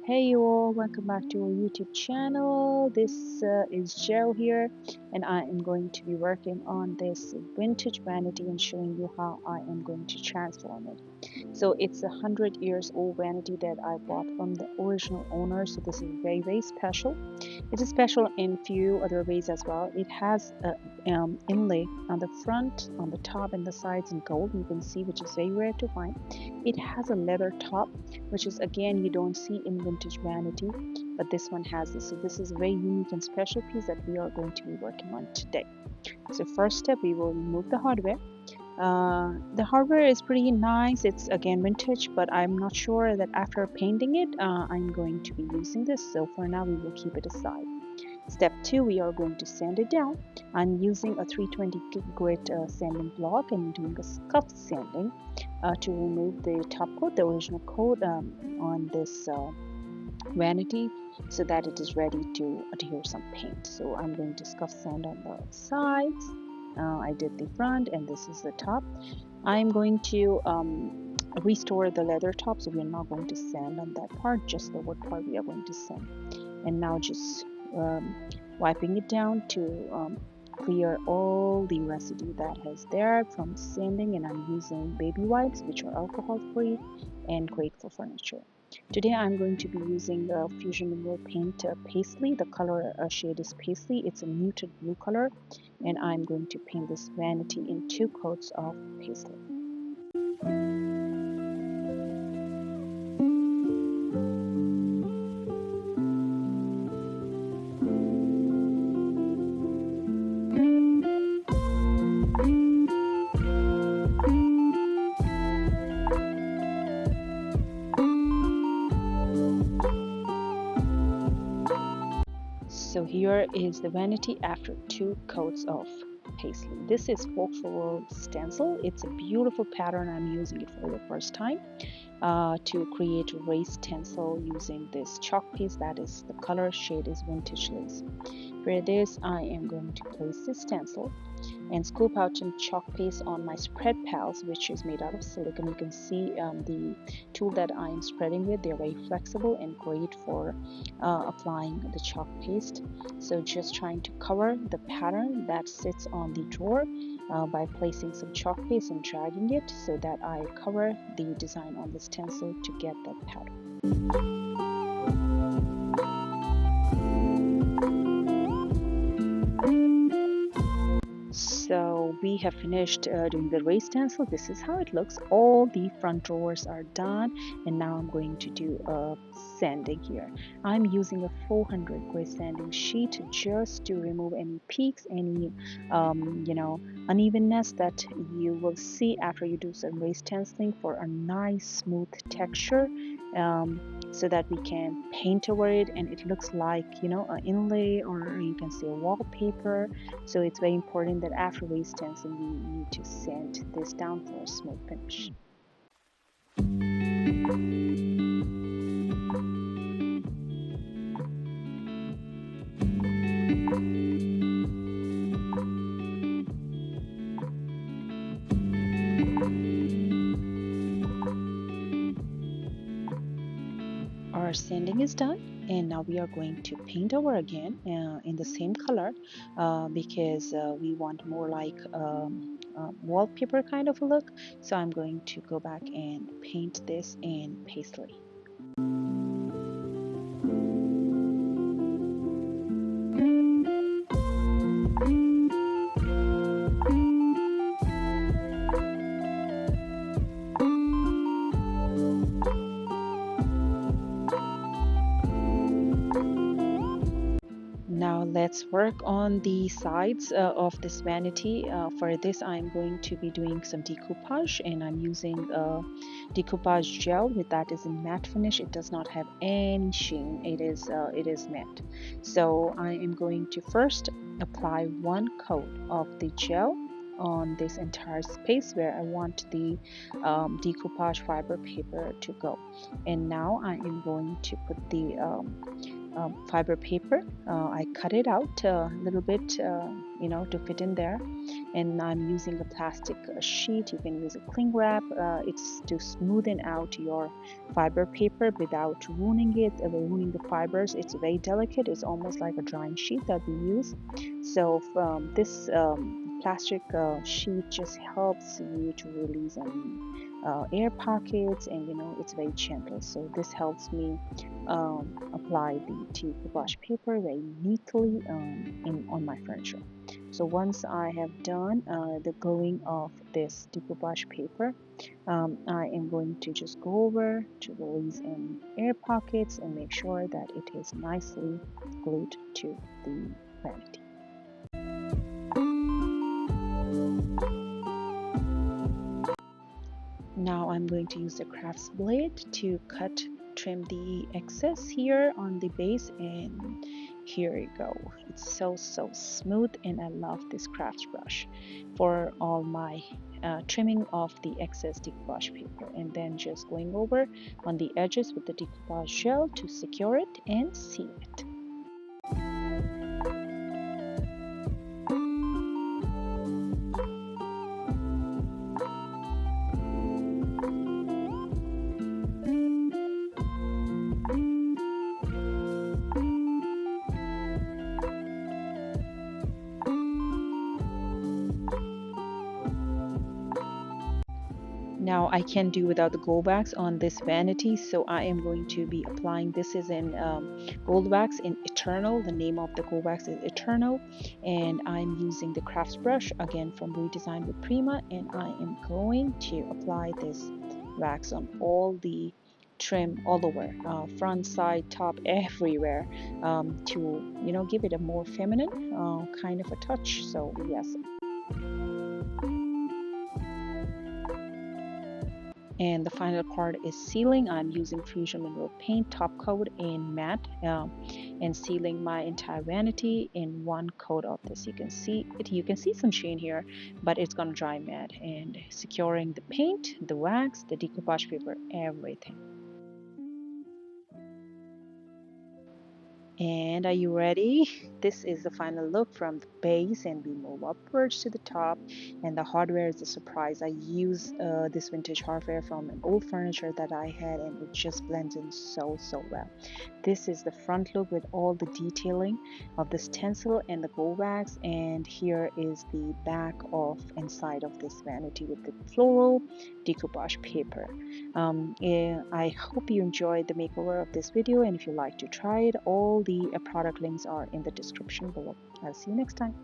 Hey you all, welcome back to our YouTube channel. This is Joe here, and I am going to be working on this vintage vanity and showing you how I am going to transform it. So it's 100 years old vanity that I bought from the original owner. So this is very special. It is special in few other ways as well. It has a inlay on the front, on the top, and the sides in gold. You can see, which is very rare to find. It has a leather top, which is again you don't see in vintage vanity, but this one has this. So this is a very unique and special piece that we are going to be working on today. So first step, we will remove the hardware. The hardware is pretty nice. It's again vintage, but I'm not sure that after painting it, I'm going to be using this. So for now, we will keep it aside. Step 2, we are going to sand it down. I'm using a 320 grit sanding block and doing a scuff sanding to remove the top coat, the original coat on this vanity, so that it is ready to adhere some paint. So I'm going to scuff sand on the sides. I did the front and this is the top. I'm going to restore the leather top, so we are not going to sand on that part, just the wood part we are going to sand. And now just wiping it down to clear all the residue that has there from sanding, and I'm using baby wipes which are alcohol free and great for furniture. Today I'm going to be using the Fusion Mineral Paint Paisley. The color shade is Paisley. It's a muted blue color, and I'm going to paint this vanity in 2 coats of Paisley. So here is the vanity after 2 coats of paisley. This is folklore stencil. It's a beautiful pattern. I'm using it for the first time to create raised stencil using this chalk paste. That is, the color shade is vintage lace. For this, I am going to place this stencil and scoop out some chalk paste on my spread pals, which is made out of silicone. You can see the tool that I am spreading with. They're very flexible and great for applying the chalk paste. So just trying to cover the pattern that sits on the drawer by placing some chalk paste and dragging it so that I cover the design on the stencil to get that pattern. So we have finished doing the raised stencil. This is how it looks. All the front drawers are done, and now I'm going to do a sanding here. I'm using a 400 grit sanding sheet just to remove any peaks, any unevenness that you will see after you do some raised stenciling, for a nice smooth texture, so that we can paint over it and it looks like an inlay, or you can say a wallpaper. So it's very important that after raised stenciling we need to sand this down for a smooth finish. Our sanding is done, and now we are going to paint over again in the same color because we want more like wallpaper kind of a look. So I'm going to go back and paint this in paisley. Now let's work on the sides of this vanity. For this I'm going to be doing some decoupage, and I'm using decoupage gel with that is in matte finish. It does not have any sheen. It is matte. So I am going to first apply 1 coat of the gel on this entire space where I want the decoupage fiber paper to go. And now I am going to put the fiber paper. I cut it out a little bit, to fit in there, and I'm using a plastic sheet. You can use a cling wrap. It's to smoothen out your fiber paper without ruining it, ruining the fibers. It's very delicate. It's almost like a drying sheet that we use. So this plastic sheet just helps you to release any air pockets, and it's very gentle. So this helps me apply the decoupage paper very neatly on my furniture. So once I have done the gluing of this decoupage paper, I am going to just go over to release any air pockets and make sure that it is nicely glued to the vanity. Now I'm going to use the crafts blade to trim the excess here on the base, and here you go. It's so smooth, and I love this crafts brush for all my trimming of the excess decoupage paper, and then just going over on the edges with the decoupage gel to secure it and seal it. Now I can do without the gold wax on this vanity, so I am going to be applying. This is in gold wax in Eternal. The name of the gold wax is Eternal, and I'm using the crafts brush again from Redesign with Prima, and I am going to apply this wax on all the trim all over, front, side, top, everywhere, to give it a more feminine kind of a touch. So yes. And the final part is sealing. I'm using Fusion Mineral Paint top coat in matte, and sealing my entire vanity in one coat of this. You can see it. You can see some sheen here, but it's gonna dry matte, and securing the paint, the wax, the decoupage paper, everything. And are you ready? This is the final look from the base, and we move upwards to the top, and the hardware is a surprise. I use this vintage hardware from an old furniture that I had, and it just blends in so well. This is the front look with all the detailing of the stencil and the gold wax, and here is the back of inside of this vanity with the floral decoupage paper. I hope you enjoyed the makeover of this video, and if you like to try it, all the product links are in the description below. I'll see you next time.